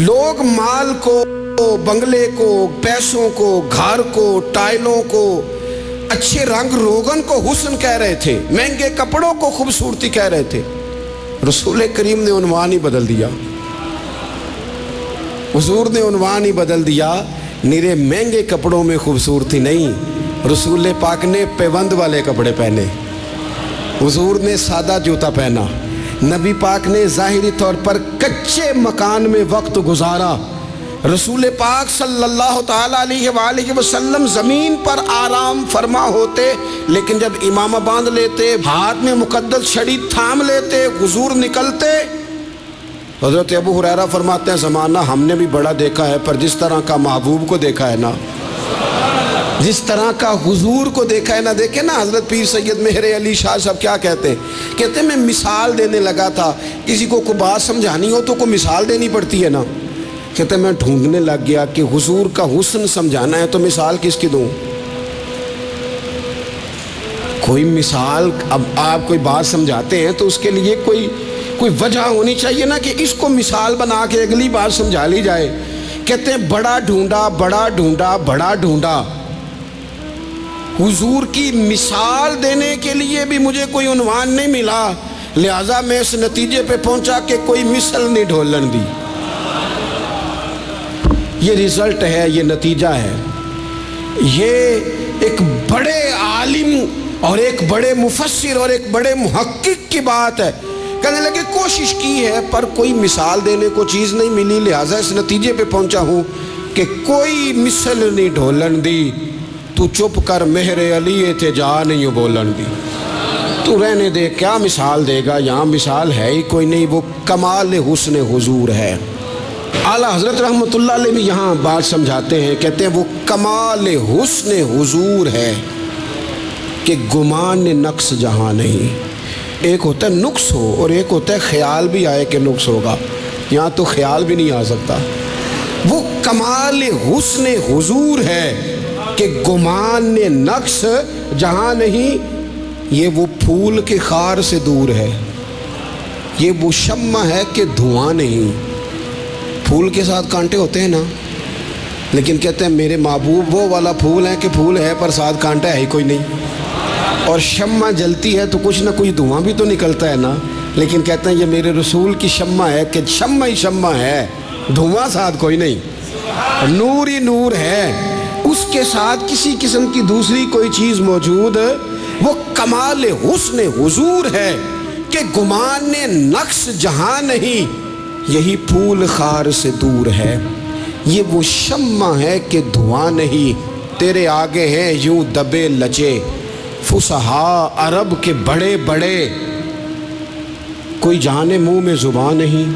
لوگ مال کو، بنگلے کو، پیسوں کو، گھر کو، ٹائلوں کو، اچھے رنگ روغن کو حسن کہہ رہے تھے، مہنگے کپڑوں کو خوبصورتی کہہ رہے تھے۔ رسول کریم نے عنوان ہی بدل دیا، حضور نے عنوان ہی بدل دیا۔ نیرے مہنگے کپڑوں میں خوبصورتی نہیں، رسول پاک نے پیوند والے کپڑے پہنے، حضور نے سادہ جوتا پہنا، نبی پاک نے ظاہری طور پر کچے مکان میں وقت گزارا۔ رسول پاک صلی اللہ تعالیٰ علیہ وآلہ وسلم زمین پر آرام فرما ہوتے، لیکن جب امامہ باندھ لیتے، ہاتھ میں مقدس چھڑی تھام لیتے، حضور نکلتے۔ حضرت ابو ہریرہ فرماتے ہیں زمانہ ہم نے بھی بڑا دیکھا ہے، پر جس طرح کا محبوب کو دیکھا ہے نا، جس طرح کا حضور کو دیکھا ہے نا۔ دیکھیں نا حضرت پیر سید مہر علی شاہ صاحب کیا کہتے ہیں، کہتے ہیں میں مثال دینے لگا تھا، کسی کو کوئی بات سمجھانی ہو تو کوئی مثال دینی پڑتی ہے نا۔ کہتے ہیں میں ڈھونڈنے لگ گیا کہ حضور کا حسن سمجھانا ہے تو مثال کس کی دوں؟ کوئی مثال، اب آپ کوئی بات سمجھاتے ہیں تو اس کے لیے کوئی وجہ ہونی چاہیے نا کہ اس کو مثال بنا کے اگلی بات سمجھا لی جائے۔ کہتے ہیں بڑا ڈھونڈا، بڑا ڈھونڈا، بڑا ڈھونڈا، حضور کی مثال دینے کے لیے بھی مجھے کوئی عنوان نہیں ملا، لہٰذا میں اس نتیجے پہ پہنچا کہ کوئی مثل نہیں ڈھولن دی۔ یہ رزلٹ ہے، یہ نتیجہ ہے۔ یہ ایک بڑے عالم اور ایک بڑے مفسر اور ایک بڑے محقق کی بات ہے۔ کہنے لگے کوشش کی ہے پر کوئی مثال دینے کو چیز نہیں ملی، لہٰذا اس نتیجے پہ پہنچا ہوں کہ کوئی مثل نہیں ڈھولن دی۔ تو چپ کر مہر علی تھے جا نہیں بولن دی، تو رہنے دے، کیا مثال دے گا، یہاں مثال ہے ہی کوئی نہیں، وہ کمال حسن حضور ہے۔ اعلیٰ حضرت رحمۃ اللہ علیہ بھی یہاں بات سمجھاتے ہیں، کہتے ہیں وہ کمال حسن حضور ہے کہ گمان نقص جہاں نہیں۔ ایک ہوتا ہے نقص ہو اور ایک ہوتا ہے خیال بھی آئے کہ نقص ہوگا، یہاں تو خیال بھی نہیں آ سکتا۔ وہ کمال حسن حضور ہے کہ گمان نقص جہاں نہیں۔ یہ وہ پھول کے خار سے دور ہے، یہ وہ شمع ہے کہ دھواں نہیں۔ پھول کے ساتھ کانٹے ہوتے ہیں نا، لیکن کہتے ہیں میرے محبوب وہ والا پھول ہے کہ پھول ہے پر ساتھ کانٹا ہے ہی کوئی نہیں، اور شمع جلتی ہے تو کچھ نہ کچھ دھواں بھی تو نکلتا ہے نا، لیکن کہتے ہیں یہ میرے رسول کی شمع ہے کہ شمع ہی شمع ہے، دھواں ساتھ کوئی نہیں، نور ہی نور ہے، اس کے ساتھ کسی قسم کی دوسری کوئی چیز موجود۔ وہ کمال حسن حضور ہے کہ گمان نقص جہاں نہیں، یہی پھول خار سے دور ہے۔ یہ وہ شمع ہے کہ دھواں نہیں، تیرے آگے ہیں یوں دبے لچے فصحا عرب کے بڑے بڑے، کوئی جانے منہ میں زبان نہیں،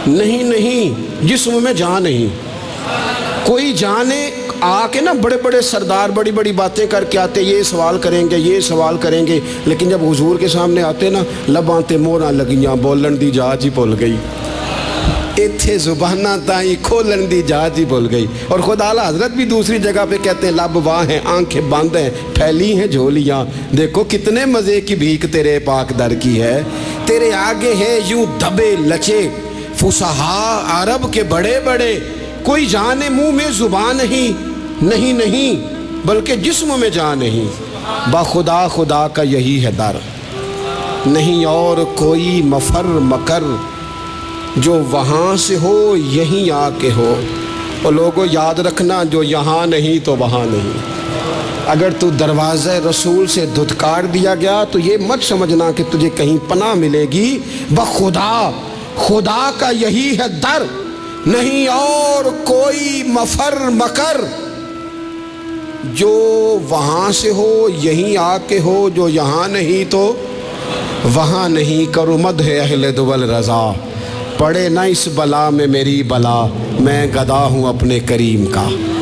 نہیں نہیں جسم میں جان نہیں۔ کوئی جانے آ کے نا بڑے بڑے سردار بڑی بڑی باتیں کر کے آتے، یہ سوال کریں گے یہ سوال کریں گے، لیکن جب حضور کے سامنے آتے نا لباں تے موراں لگیاں بولن دی جاچ ہی بھول گئی، ایتھے زباناں تائیں کھولن دی جاچ ہی بھول گئی۔ اور خود اعلیٰ حضرت بھی دوسری جگہ پہ کہتے ہیں لب واہ ہیں آنکھیں بند ہیں پھیلی ہیں جھولیاں، دیکھو کتنے مزے کی بھیک تیرے پاک در کی ہے، تیرے آگے ہیں یوں دبے لچے فصحا عرب کے بڑے بڑے، کوئی جانے منہ میں زبان نہیں، نہیں نہیں بلکہ جسم میں جان نہیں، با خدا خدا کا یہی ہے در، نہیں اور کوئی مفر مکر، جو وہاں سے ہو یہیں آ کے ہو۔ اور لوگوں یاد رکھنا جو یہاں نہیں تو وہاں نہیں۔ اگر تو دروازہ رسول سے دھتکار دیا گیا تو یہ مت سمجھنا کہ تجھے کہیں پناہ ملے گی، بخدا خدا کا یہی ہے در، نہیں اور کوئی مفر مکر، جو وہاں سے ہو یہیں آ کے ہو، جو یہاں نہیں تو وہاں نہیں۔ کرو مدح اہل دول رضا، پڑے نہ اس بلا میں میری بلا، میں گدا ہوں اپنے کریم کا۔